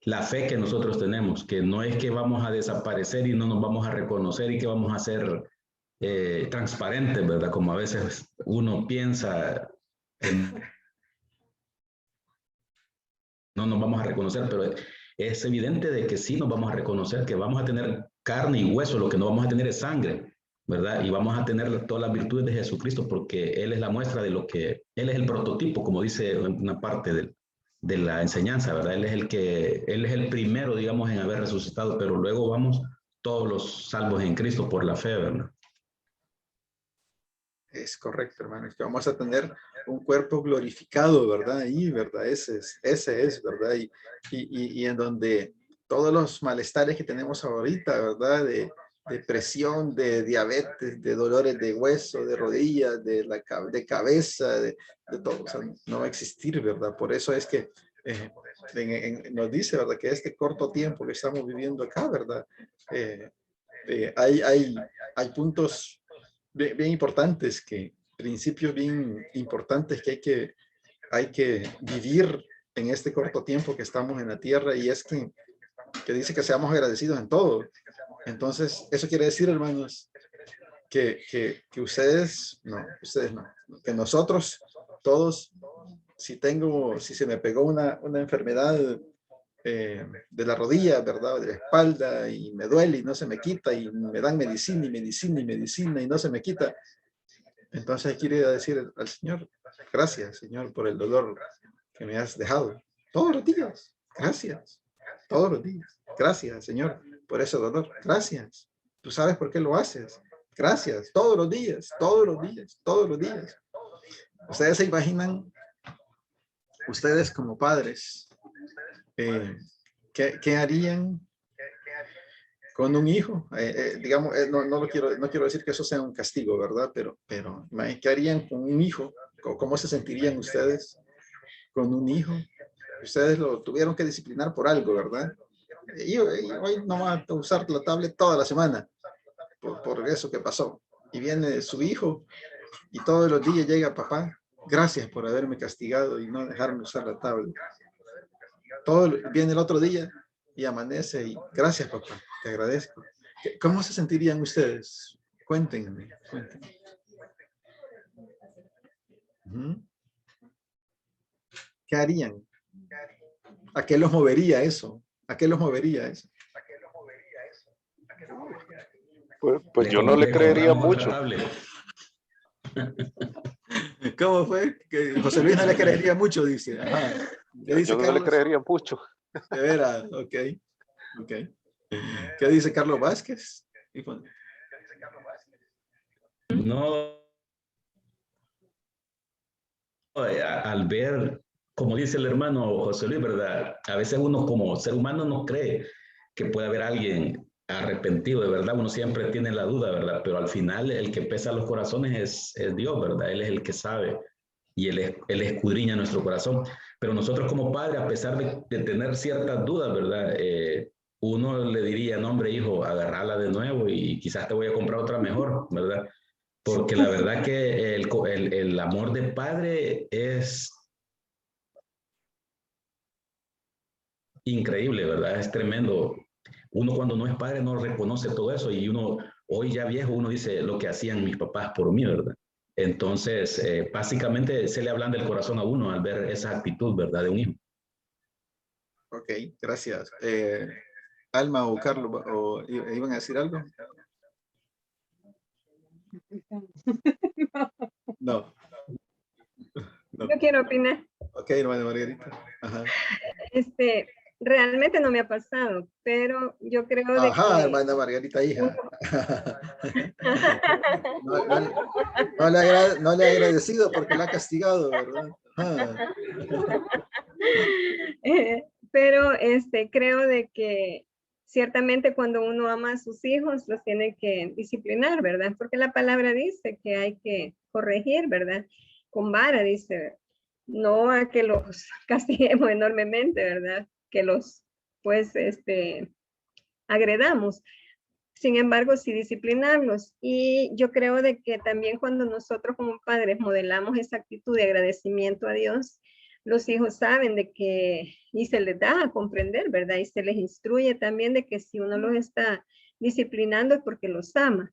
la fe que nosotros tenemos, que no es que vamos a desaparecer y no nos vamos a reconocer y que vamos a ser transparentes, ¿verdad? Como a veces uno piensa no nos vamos a reconocer, pero es evidente de que sí nos vamos a reconocer, que vamos a tener carne y hueso, lo que no vamos a tener es sangre, ¿verdad? Y vamos a tener todas las virtudes de Jesucristo porque Él es la muestra de lo que, Él es el prototipo, como dice una parte de la enseñanza, ¿verdad? Él es el primero, digamos, en haber resucitado, pero luego vamos todos los salvos en Cristo por la fe, ¿verdad? Es correcto, hermano. Es que vamos a tener un cuerpo glorificado, ¿verdad? Ahí, ¿verdad? Ese es, ¿verdad? Y en donde todos los malestares que tenemos ahorita, ¿verdad? De presión, de diabetes, de dolores de hueso, de rodillas, de cabeza, de todo, o sea, no va a existir, ¿verdad? Por eso es que nos dice, ¿verdad? Que este corto tiempo que estamos viviendo acá, ¿verdad? Hay puntos bien importantes, principios bien importantes que hay que vivir en este corto tiempo que estamos en la tierra, y es que dice que seamos agradecidos en todo. Entonces, eso quiere decir, hermanos, que ustedes no, que nosotros todos, si se me pegó una enfermedad de la rodilla, ¿verdad? De la espalda, y me duele y no se me quita, y me dan medicina y medicina y medicina y no se me quita. Entonces quiere decir al Señor, gracias, Señor, por el dolor que me has dejado. Todos los días, gracias. Todos los días, gracias, Señor, por ese dolor. Gracias. Tú sabes por qué lo haces. Gracias. Todos los días, todos los días, todos los días. Ustedes se imaginan, ustedes como padres, ¿qué harían con un hijo? Digamos, no quiero decir que eso sea un castigo, ¿verdad? Pero ¿qué harían con un hijo? ¿Cómo se sentirían ustedes con un hijo? Ustedes lo tuvieron que disciplinar por algo, ¿verdad? Y hoy no va a usar la tablet toda la semana por eso que pasó. Y viene su hijo y todos los días llega: papá, gracias por haberme castigado y no dejarme usar la tablet. Viene el otro día y amanece y gracias, papá, te agradezco. ¿Cómo se sentirían ustedes? Cuéntenme. ¿Qué harían? ¿A qué los movería eso? ¿A qué los movería eso? Pues yo no le creería mucho. ¿Cómo fue? Que José Luis no le creería mucho, dice. Ajá. Yo no le creería mucho. De veras, ok. ¿Qué dice Carlos Vázquez? No, al ver, como dice el hermano José Luis, ¿verdad? A veces uno como ser humano no cree, que puede haber alguien arrepentido, de verdad, uno siempre tiene la duda, ¿verdad? Pero al final el que pesa los corazones es Dios, ¿verdad? Él es el que sabe y él escudriña nuestro corazón. Pero nosotros como padres, a pesar de tener ciertas dudas, ¿verdad? Uno le diría, no, hombre, hijo, agarrala de nuevo y quizás te voy a comprar otra mejor, ¿verdad? Porque la verdad que el amor de padre es increíble, ¿verdad? Es tremendo. Uno cuando no es padre no reconoce todo eso y uno, hoy ya viejo, uno dice lo que hacían mis papás por mí, ¿verdad? Entonces, básicamente se le hablan del corazón a uno al ver esa actitud, ¿verdad? De un hijo. Ok, gracias. Alma o Carlos, ¿iban a decir algo? No. No. Yo quiero opinar. Ok, hermana Margarita. Ajá. Realmente no me ha pasado, pero yo creo de Ajá, que... hermana Margarita, hija. No le ha agradecido porque la ha castigado, ¿verdad? Pero creo de que ciertamente cuando uno ama a sus hijos los tiene que disciplinar, ¿verdad? Porque la palabra dice que hay que corregir, ¿verdad? Con vara, dice, no a que los castiguemos enormemente, ¿verdad? Que los, pues, agredamos. Sin embargo, sí disciplinarlos. Y yo creo de que también cuando nosotros como padres modelamos esa actitud de agradecimiento a Dios, los hijos saben de que, y se les da a comprender, ¿verdad? Y se les instruye también de que si uno los está disciplinando es porque los ama.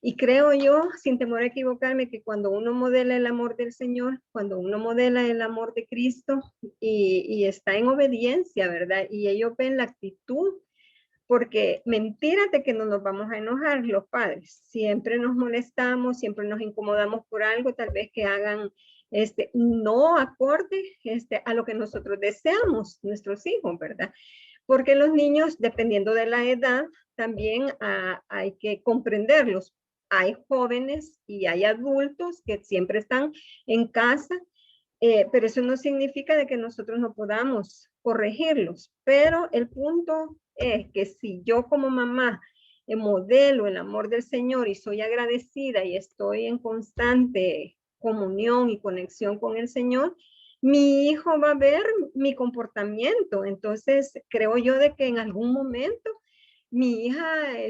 Y creo yo, sin temor a equivocarme, que cuando uno modela el amor del Señor, cuando uno modela el amor de Cristo y está en obediencia, ¿verdad? Y ellos ven la actitud, porque mentira de que no nos vamos a enojar los padres. Siempre nos molestamos, siempre nos incomodamos por algo, tal vez que hagan no acorde a lo que nosotros deseamos, nuestros hijos, ¿verdad? Porque los niños, dependiendo de la edad, también hay que comprenderlos. Hay jóvenes y hay adultos que siempre están en casa, pero eso no significa de que nosotros no podamos corregirlos. Pero el punto es que si yo como mamá modelo el amor del Señor y soy agradecida y estoy en constante comunión y conexión con el Señor, mi hijo va a ver mi comportamiento. Entonces, creo yo de que en algún momento mi hija,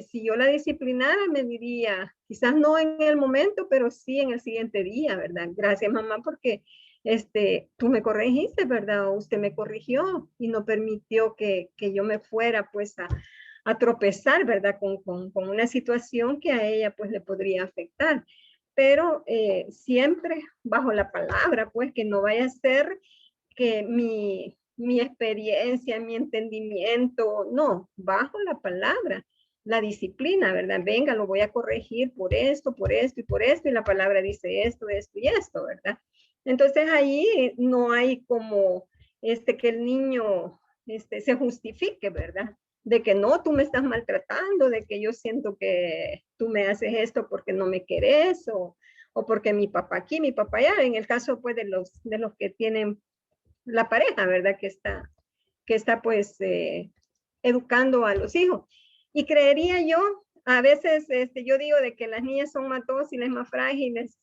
si yo la disciplinara, me diría, quizás no en el momento, pero sí en el siguiente día, ¿verdad? Gracias, mamá, porque tú me corregiste, ¿verdad? O usted me corrigió y no permitió que yo me fuera, pues, a tropezar, ¿verdad? Con una situación que a ella, pues, le podría afectar. Pero siempre bajo la palabra, pues, que no vaya a ser que mi experiencia, mi entendimiento, no, bajo la palabra, la disciplina, ¿verdad? Venga, lo voy a corregir por esto y por esto, y la palabra dice esto, esto y esto, ¿verdad? Entonces ahí no hay como que el niño se justifique, ¿verdad? De que no, tú me estás maltratando, de que yo siento que tú me haces esto porque no me querés, o porque mi papá aquí, mi papá allá, en el caso pues de los que tienen la pareja, ¿verdad? Que está pues educando a los hijos. Y creería yo, a veces yo digo de que las niñas son más dóciles, más frágiles,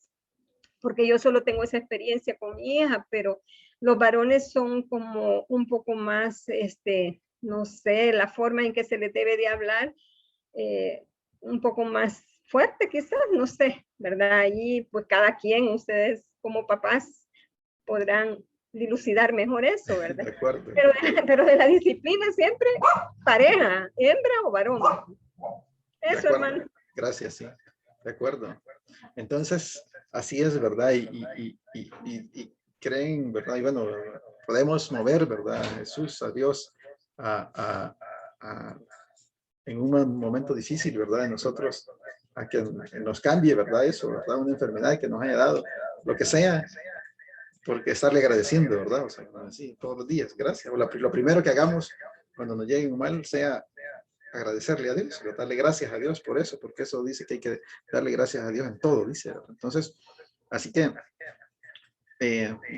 porque yo solo tengo esa experiencia con mi hija, pero los varones son como un poco más, no sé, la forma en que se les debe de hablar, un poco más fuerte quizás, no sé, ¿verdad? Allí pues cada quien, ustedes como papás podrán dilucidar mejor eso, ¿verdad? De acuerdo. Pero de la disciplina siempre pareja, hembra o varón. Eso, hermano. Gracias, sí. De acuerdo. Entonces, así es, ¿verdad? Y creen, ¿verdad? Y bueno, podemos mover, ¿verdad? A Jesús, a Dios, en un momento difícil, ¿verdad? De nosotros, a que nos cambie, ¿verdad? Eso, ¿verdad? Una enfermedad que nos haya dado, lo que sea, porque estarle agradeciendo, ¿verdad? O sea, así, todos los días, gracias. Lo primero que hagamos cuando nos llegue un mal sea agradecerle a Dios, darle gracias a Dios por eso, porque eso dice que hay que darle gracias a Dios en todo, dice, ¿verdad? Entonces, así que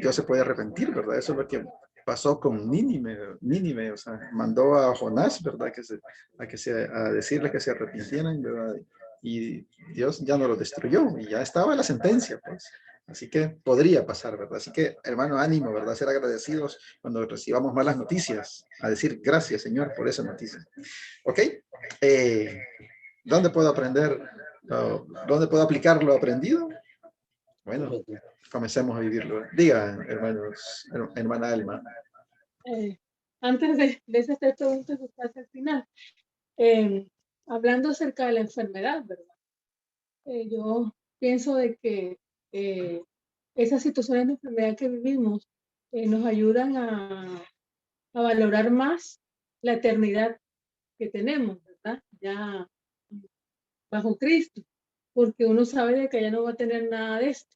Dios se puede arrepentir, ¿verdad? Eso es lo que pasó con Nínive, o sea, mandó a Jonás, ¿verdad? A decirle que se arrepintieran, ¿verdad? Y Dios ya no lo destruyó y ya estaba la sentencia, pues. Así que podría pasar, ¿verdad? Así que, hermano, ánimo, ¿verdad? Ser agradecidos cuando recibamos malas noticias, a decir gracias, Señor, por esa noticia. ¿Ok? ¿Dónde puedo aprender? ¿Dónde puedo aplicar lo aprendido? Bueno, comencemos a vivirlo. Diga, hermanos, hermana Alma. Antes de esas 3 preguntas que usted hace al final, hablando acerca de la enfermedad, ¿verdad? Yo pienso de que esas situaciones de enfermedad que vivimos nos ayudan a valorar más la eternidad que tenemos, ¿verdad? Ya bajo Cristo, porque uno sabe de que ya no va a tener nada de esto.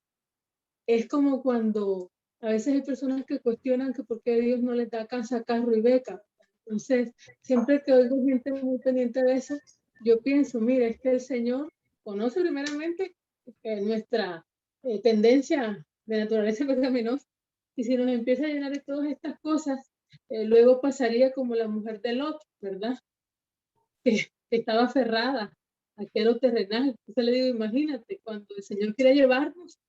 Es como cuando a veces hay personas que cuestionan que por qué Dios no les da casa, carro y beca. Entonces, siempre que oigo gente muy pendiente de eso, yo pienso, mira, es que el Señor conoce primeramente nuestra tendencia de naturaleza pecaminosa, y si nos empieza a llenar de todas estas cosas, luego pasaría como la mujer de Lot, ¿verdad? Que estaba aferrada a lo terrenal. Entonces le digo, imagínate, cuando el Señor quiere llevarnos,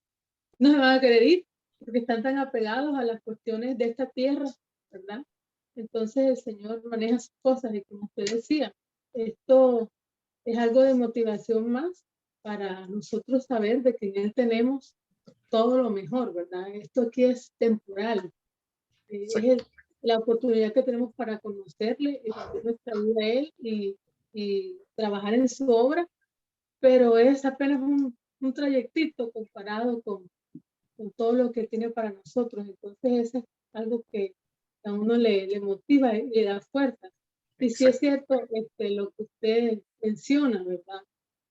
no se van a querer ir, porque están tan apegados a las cuestiones de esta tierra, ¿verdad? Entonces el Señor maneja sus cosas, y como usted decía, esto es algo de motivación más para nosotros saber de que en Él tenemos todo lo mejor, ¿verdad? Esto aquí es temporal. Es la oportunidad que tenemos para conocerle y vivir nuestra vida a Él y trabajar en su obra, pero es apenas un trayectito comparado con todo lo que tiene para nosotros. Entonces eso es algo que a uno le motiva y le da fuerza. Y sí es cierto lo que usted menciona, ¿verdad?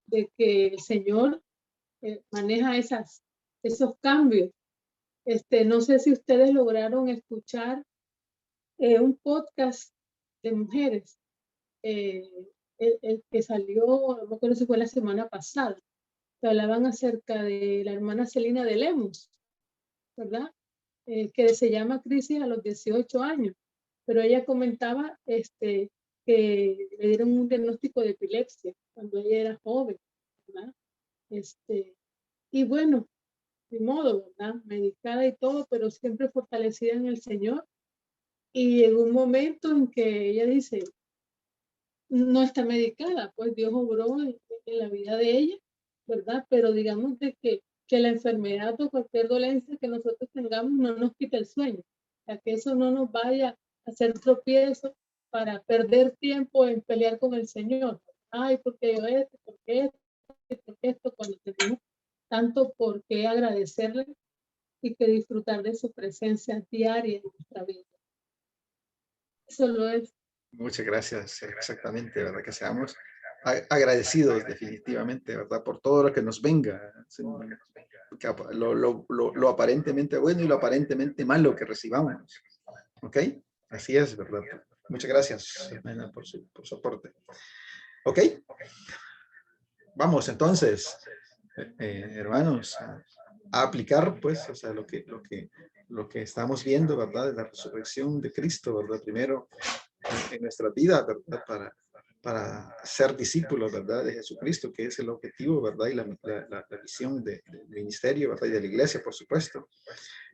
De que el Señor maneja esos cambios. No sé si ustedes lograron escuchar un podcast de mujeres, el que salió, no me acuerdo si fue la semana pasada, que hablaban acerca de la hermana Celina de Lemus, ¿verdad? Que se llama Crisis a los 18 años, pero ella comentaba que le dieron un diagnóstico de epilepsia cuando ella era joven, ¿verdad? Y bueno, de modo, ¿verdad? Medicada y todo, pero siempre fortalecida en el Señor. Y en un momento en que ella dice, no está medicada, pues Dios obró en la vida de ella, ¿verdad? Pero digamos de que la enfermedad o cualquier dolencia que nosotros tengamos no nos quita el sueño, o sea, que eso no nos vaya a hacer tropiezo para perder tiempo en pelear con el Señor. Ay, ¿por qué yo esto? ¿Por qué esto? Cuando tenemos tanto por qué agradecerle y que disfrutar de su presencia diaria en nuestra vida. Eso lo es. Muchas gracias, exactamente, ¿verdad? Que seamos agradecidos definitivamente, ¿verdad? Por todo lo que nos venga, lo aparentemente bueno y lo aparentemente malo que recibamos, ¿ok? Así es, ¿verdad? Muchas gracias, hermana, por su aporte. ¿Ok? Vamos entonces, hermanos, a aplicar, pues, o sea, lo que estamos viendo, ¿verdad? De la resurrección de Cristo, ¿verdad? Primero en nuestra vida, ¿verdad? Para ser discípulos, ¿verdad? De Jesucristo, que es el objetivo, ¿verdad? Y la visión del ministerio, ¿verdad? Y de la iglesia, por supuesto.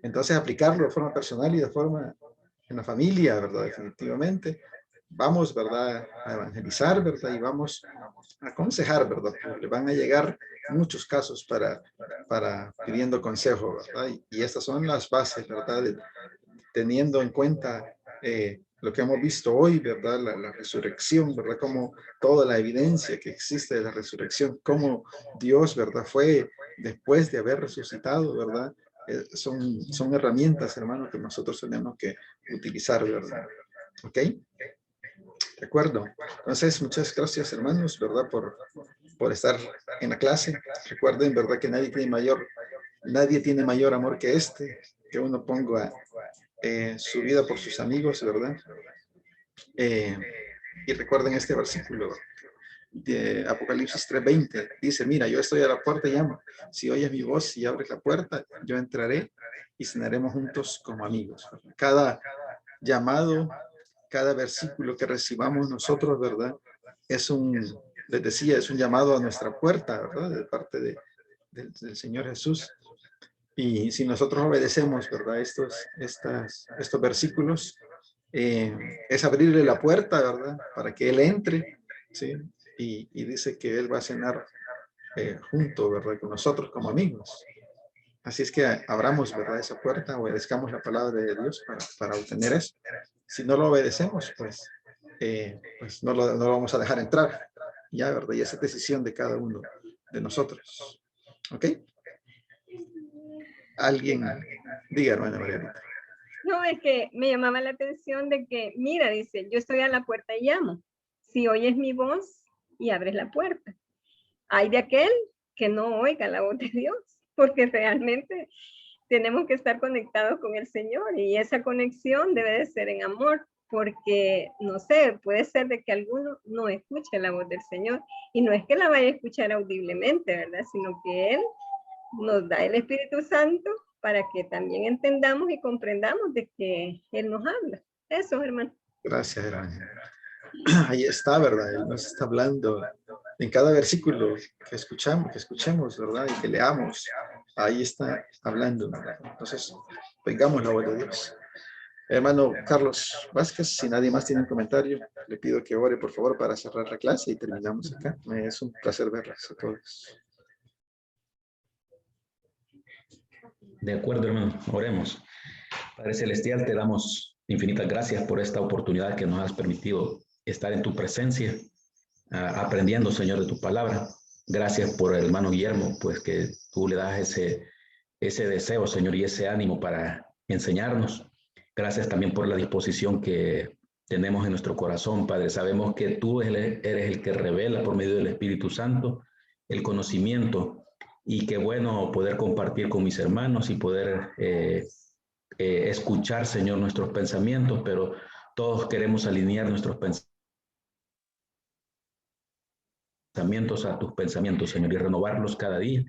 Entonces, aplicarlo de forma personal y de forma en la familia, ¿verdad? Definitivamente. Vamos, ¿verdad? A evangelizar, ¿verdad? Y vamos a aconsejar, ¿verdad? Le van a llegar muchos casos para pidiendo consejo, ¿verdad? Y estas son las bases, ¿verdad? Teniendo en cuenta lo que hemos visto hoy, ¿verdad? La resurrección, ¿verdad? Como toda la evidencia que existe de la resurrección, cómo Dios, ¿verdad? Fue después de haber resucitado, ¿verdad? Son herramientas, hermano, que nosotros tenemos que utilizar, ¿verdad? ¿Ok? De acuerdo. Entonces, muchas gracias, hermanos, ¿verdad? Por estar en la clase. Recuerden, ¿verdad? Que nadie tiene mayor amor que que uno ponga su vida por sus amigos, ¿verdad? Y recuerden este versículo de Apocalipsis 3:20. Dice, mira, yo estoy a la puerta y llamo. Si oyes mi voz y abres la puerta, yo entraré y cenaremos juntos como amigos. Cada llamado, cada versículo que recibamos nosotros, ¿verdad? Les decía, es un llamado a nuestra puerta, ¿verdad? De parte del Señor Jesús. Y si nosotros obedecemos, ¿verdad? Estos versículos, es abrirle la puerta, ¿verdad? Para que Él entre, ¿sí? Y dice que Él va a cenar junto, ¿verdad? Con nosotros como amigos. Así es que abramos, ¿verdad? Esa puerta, obedezcamos la palabra de Dios para obtener eso. Si no lo obedecemos, pues no lo vamos a dejar entrar. Ya, ¿verdad? Y esa es decisión de cada uno de nosotros. ¿Ok? Alguien, diga, hermana Marianita. No, es que me llamaba la atención de que, mira, dice, yo estoy a la puerta y llamo. Si oyes mi voz y abres la puerta. Hay de aquel que no oiga la voz de Dios, porque realmente tenemos que estar conectados con el Señor y esa conexión debe de ser en amor, porque, no sé, puede ser de que alguno no escuche la voz del Señor y no es que la vaya a escuchar audiblemente, ¿verdad? Sino que Él nos da el Espíritu Santo para que también entendamos y comprendamos de que Él nos habla. Eso, hermano. Gracias, hermano. Ahí está, ¿verdad? Él nos está hablando en cada versículo que escuchemos, ¿verdad? Y que leamos. Ahí está hablando, ¿verdad? Entonces, vengamos la voz de Dios. Hermano Carlos Vázquez, si nadie más tiene un comentario, le pido que ore, por favor, para cerrar la clase y terminamos acá. Es un placer verlos a todos. De acuerdo, hermano. Oremos. Padre Celestial, te damos infinitas gracias por esta oportunidad que nos has permitido estar en tu presencia, aprendiendo, Señor, de tu palabra. Gracias por el hermano Guillermo, pues que tú le das ese deseo, Señor, y ese ánimo para enseñarnos. Gracias también por la disposición que tenemos en nuestro corazón, Padre. Sabemos que tú eres el que revela por medio del Espíritu Santo el conocimiento, y qué bueno poder compartir con mis hermanos y poder escuchar, Señor, nuestros pensamientos, pero todos queremos alinear nuestros pensamientos a tus pensamientos, Señor, y renovarlos cada día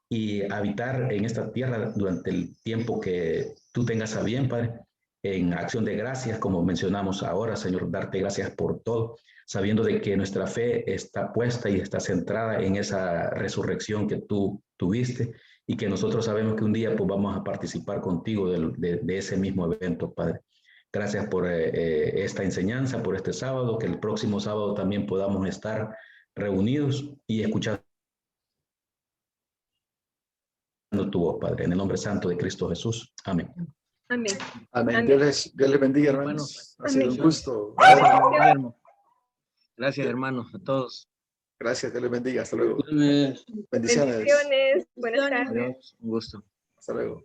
y habitar en esta tierra durante el tiempo que tú tengas a bien, Padre, en acción de gracias, como mencionamos ahora, Señor, darte gracias por todo, sabiendo de que nuestra fe está puesta y está centrada en esa resurrección que tú tuviste y que nosotros sabemos que un día pues vamos a participar contigo de ese mismo evento, Padre. Gracias por esta enseñanza, por este sábado, que el próximo sábado también podamos estar reunidos y escuchando tu voz, Padre, en el nombre santo de Cristo Jesús. Amén. Amén. Amén. Amén. Dios les bendiga, hermanos. Ha sido un gusto. Gracias, hermanos, a todos. Gracias, Dios les bendiga. Hasta luego. Bendiciones. Bendiciones. Buenas tardes. Adiós, un gusto. Hasta luego.